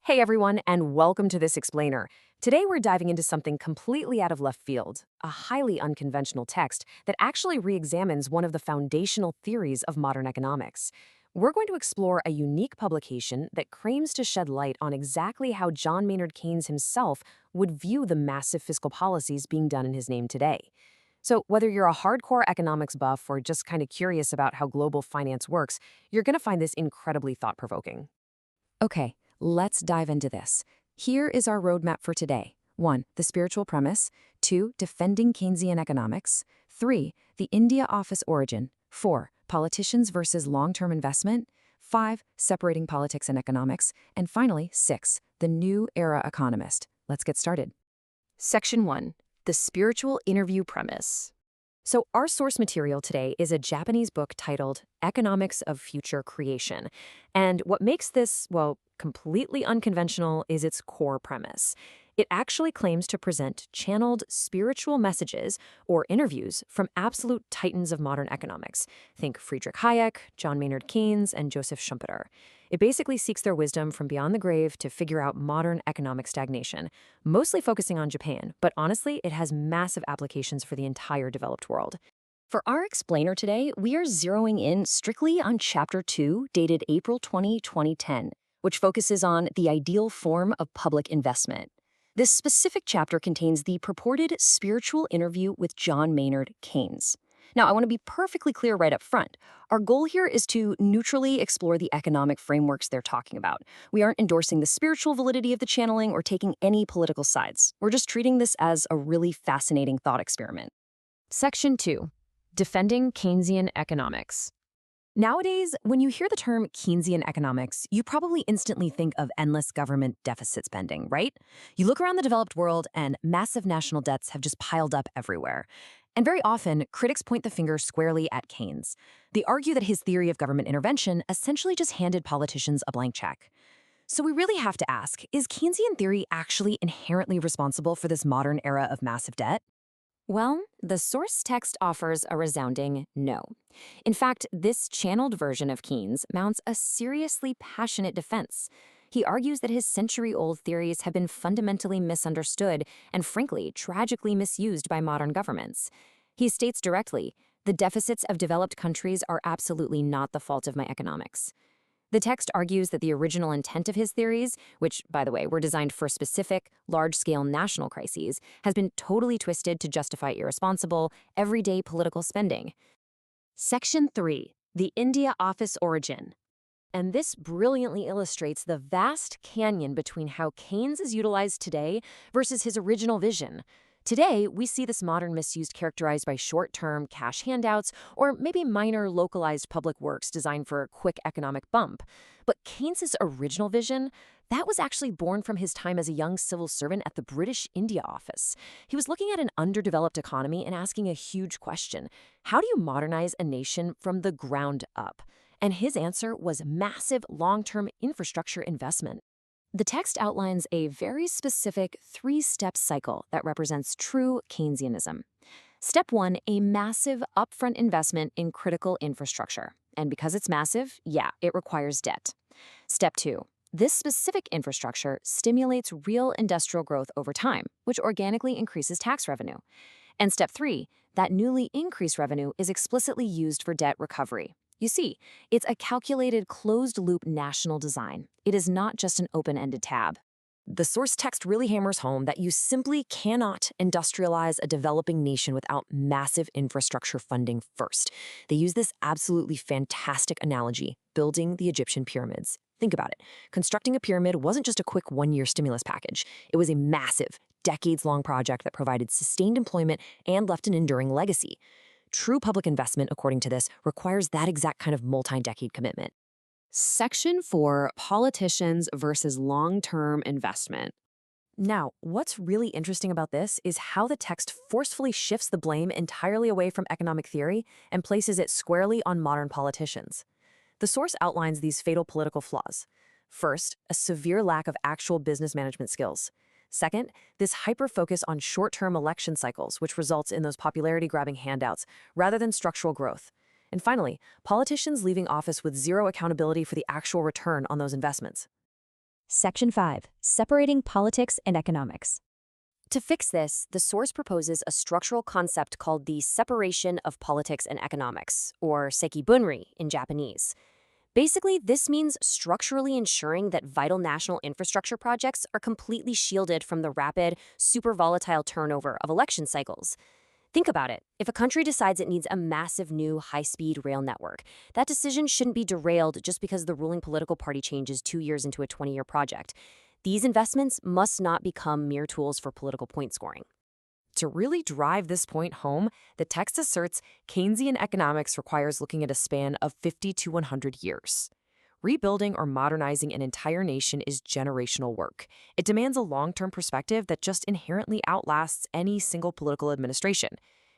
Hey everyone, and welcome to this explainer. Today we're diving into something completely out of left field, a highly unconventional text that actually re-examines one of the foundational theories of modern economics. We're going to explore a unique publication that claims to shed light on exactly how John Maynard Keynes himself would view the massive fiscal policies being done in his name today. So, whether you're a hardcore economics buff or just kind of curious about how global finance works, you're going to find this incredibly thought-provoking. Okay, let's dive into this. Here is our roadmap for today. 1. The spiritual premise. 2. Defending Keynesian economics. 3. The India office origin. 4. Politicians versus long-term investment. 5. Separating politics and economics. And finally, 6. The new era economist. Let's get started. Section 1. The Spiritual Interview Premise. So our source material today is a Japanese book titled Economics of Future Creation. And what makes this, well, completely unconventional is its core premise. It actually claims to present channeled spiritual messages or interviews from absolute titans of modern economics. Think Friedrich Hayek, John Maynard Keynes, and Joseph Schumpeter. It basically seeks their wisdom from beyond the grave to figure out modern economic stagnation, mostly focusing on Japan, but honestly, it has massive applications for the entire developed world. For our explainer today, we are zeroing in strictly on Chapter 2, dated April 20, 2010, which focuses on the ideal form of public investment. This specific chapter contains the purported spiritual interview with John Maynard Keynes. Now, I want to be perfectly clear right up front. Our goal here is to neutrally explore the economic frameworks they're talking about. We aren't endorsing the spiritual validity of the channeling or taking any political sides. We're just treating this as a really fascinating thought experiment. Section 2. Defending Keynesian economics. Nowadays, when you hear the term Keynesian economics, you probably instantly think of endless government deficit spending, right? You look around the developed world and massive national debts have just piled up everywhere. And very often, critics point the finger squarely at Keynes. They argue that his theory of government intervention essentially just handed politicians a blank check. So we really have to ask, is Keynesian theory actually inherently responsible for this modern era of massive debt? Well, the source text offers a resounding no. In fact, this channeled version of Keynes mounts a seriously passionate defense. He argues that his century-old theories have been fundamentally misunderstood and, frankly, tragically misused by modern governments. He states directly, the deficits of developed countries are absolutely not the fault of my economics. The text argues that the original intent of his theories, which, by the way, were designed for specific, large-scale national crises, has been totally twisted to justify irresponsible, everyday political spending. Section 3. The India office origin. And this brilliantly illustrates the vast canyon between how Keynes is utilized today versus his original vision. Today, we see this modern misuse characterized by short-term cash handouts or maybe minor localized public works designed for a quick economic bump. But Keynes's original vision, that was actually born from his time as a young civil servant at the British India office. He was looking at an underdeveloped economy and asking a huge question. How do you modernize a nation from the ground up? And his answer was massive long-term infrastructure investment. The text outlines a very specific three-step cycle that represents true Keynesianism. Step 1, a massive upfront investment in critical infrastructure. And because it's massive, yeah, it requires debt. Step 2, this specific infrastructure stimulates real industrial growth over time, which organically increases tax revenue. And step 3, that newly increased revenue is explicitly used for debt recovery. You see, it's a calculated closed-loop national design. It is not just an open-ended tab. The source text really hammers home that you simply cannot industrialize a developing nation without massive infrastructure funding first. They use this absolutely fantastic analogy, building the Egyptian pyramids. Think about it. Constructing a pyramid wasn't just a quick one-year stimulus package. It was a massive, decades-long project that provided sustained employment and left an enduring legacy. True public investment, according to this, requires that exact kind of multi-decade commitment. Section 4, Politicians versus Long-Term Investment. Now, what's really interesting about this is how the text forcefully shifts the blame entirely away from economic theory and places it squarely on modern politicians. The source outlines these fatal political flaws. First, a severe lack of actual business management skills. Second, this hyper-focus on short-term election cycles, which results in those popularity-grabbing handouts, rather than structural growth. And finally, politicians leaving office with zero accountability for the actual return on those investments. Section 5. Separating Politics and Economics. To fix this, the source proposes a structural concept called the separation of politics and economics, or sekibunri in Japanese. Basically, this means structurally ensuring that vital national infrastructure projects are completely shielded from the rapid, super volatile turnover of election cycles. Think about it. If a country decides it needs a massive new high-speed rail network, that decision shouldn't be derailed just because the ruling political party changes 2 years into a 20-year project. These investments must not become mere tools for political point scoring. To really drive this point home, the text asserts Keynesian economics requires looking at a span of 50 to 100 years. Rebuilding or modernizing an entire nation is generational work. It demands a long-term perspective that just inherently outlasts any single political administration.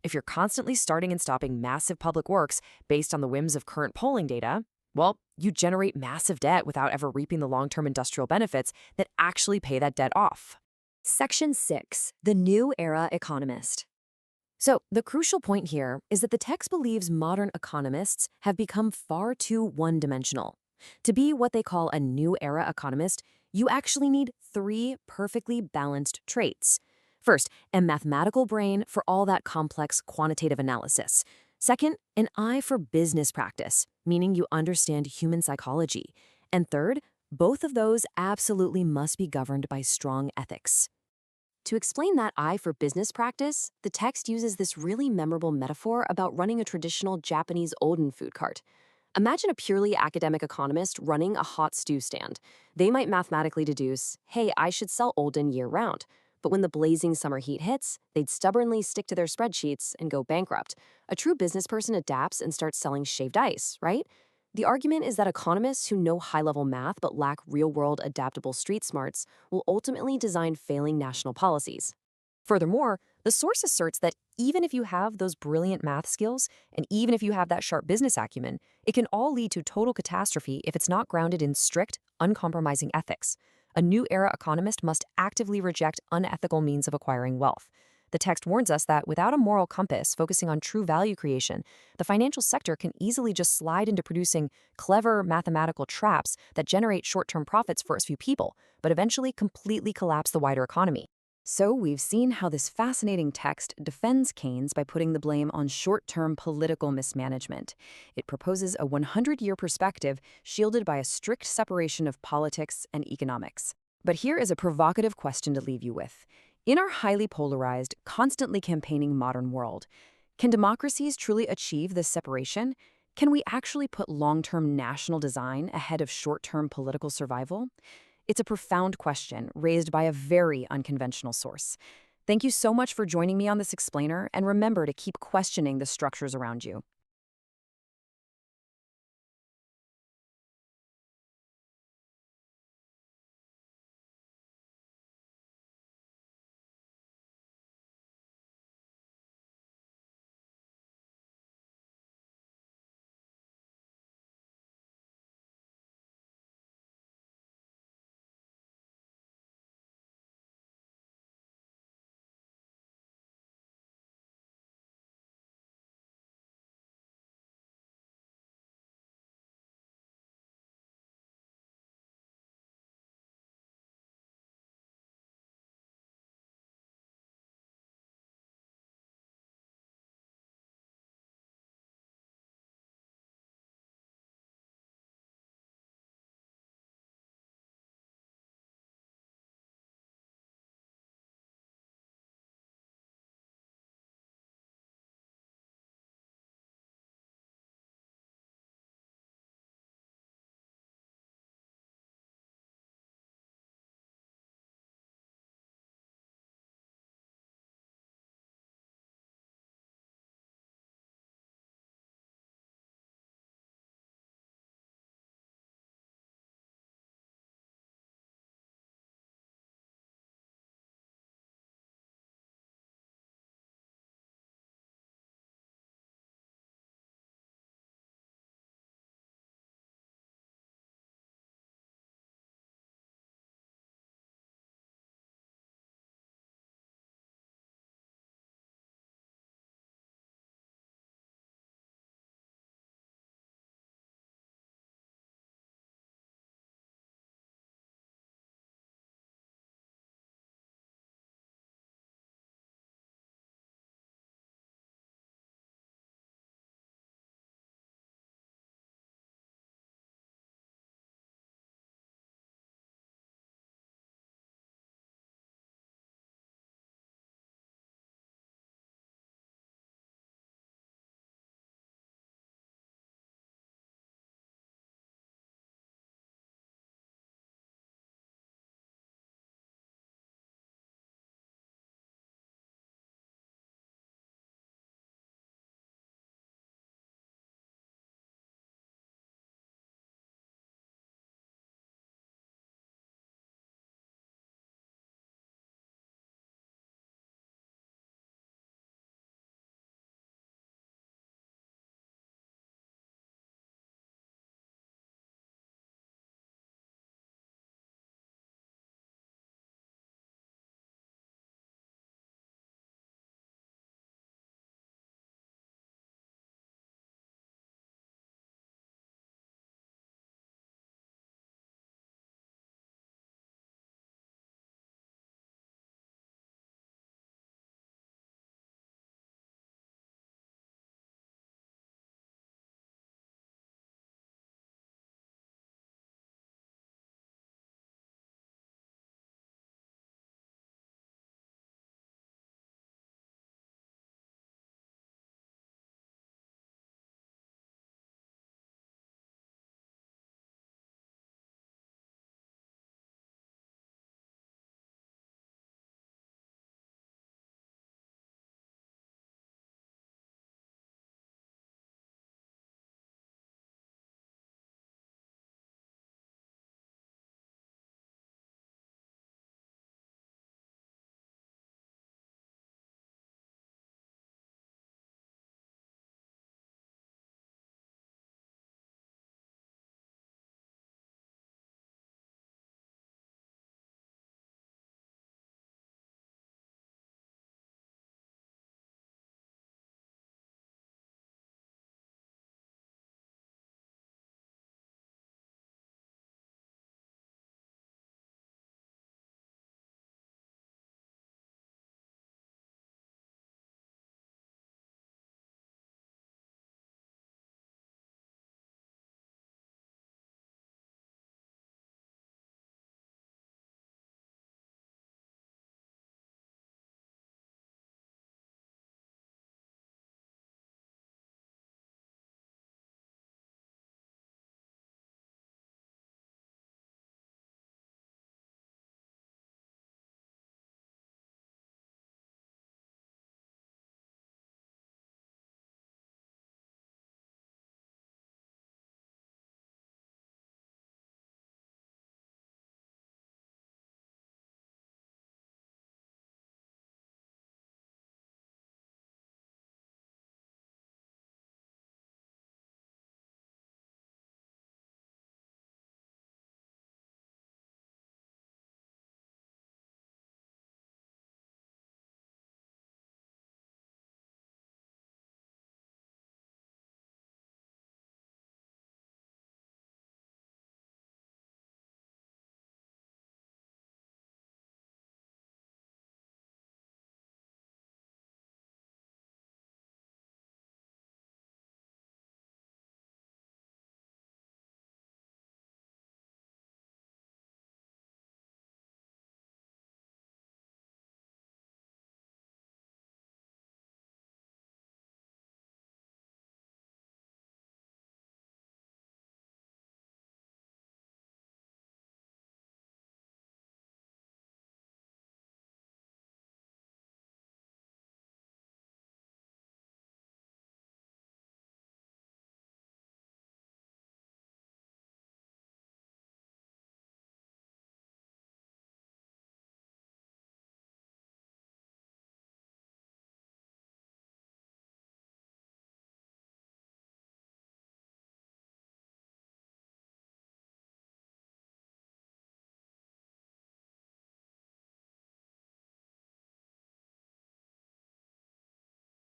If you're constantly starting and stopping massive public works based on the whims of current polling data, well, you generate massive debt without ever reaping the long-term industrial benefits that actually pay that debt off. Section 6. The New Era Economist. So, the crucial point here is that the text believes modern economists have become far too one-dimensional. To be what they call a new era economist, you actually need 3 perfectly balanced traits. First, a mathematical brain for all that complex quantitative analysis. Second, an eye for business practice, meaning you understand human psychology. And third, both of those absolutely must be governed by strong ethics. To explain that eye for business practice, the text uses this really memorable metaphor about running a traditional Japanese Oden food cart. Imagine a purely academic economist running a hot stew stand. They might mathematically deduce, hey, I should sell Oden year-round. But when the blazing summer heat hits, they'd stubbornly stick to their spreadsheets and go bankrupt. A true business person adapts and starts selling shaved ice, right? The argument is that economists who know high-level math but lack real-world adaptable street smarts will ultimately design failing national policies. Furthermore, the source asserts that even if you have those brilliant math skills, and even if you have that sharp business acumen, it can all lead to total catastrophe if it's not grounded in strict, uncompromising ethics. A new era economist must actively reject unethical means of acquiring wealth. The text warns us that without a moral compass focusing on true value creation, the financial sector can easily just slide into producing clever mathematical traps that generate short-term profits for a few people, but eventually completely collapse the wider economy. So we've seen how this fascinating text defends Keynes by putting the blame on short-term political mismanagement. It proposes a 100-year perspective shielded by a strict separation of politics and economics. But here is a provocative question to leave you with. In our highly polarized, constantly campaigning modern world, can democracies truly achieve this separation? Can we actually put long-term national design ahead of short-term political survival? It's a profound question raised by a very unconventional source. Thank you so much for joining me on this explainer, and remember to keep questioning the structures around you.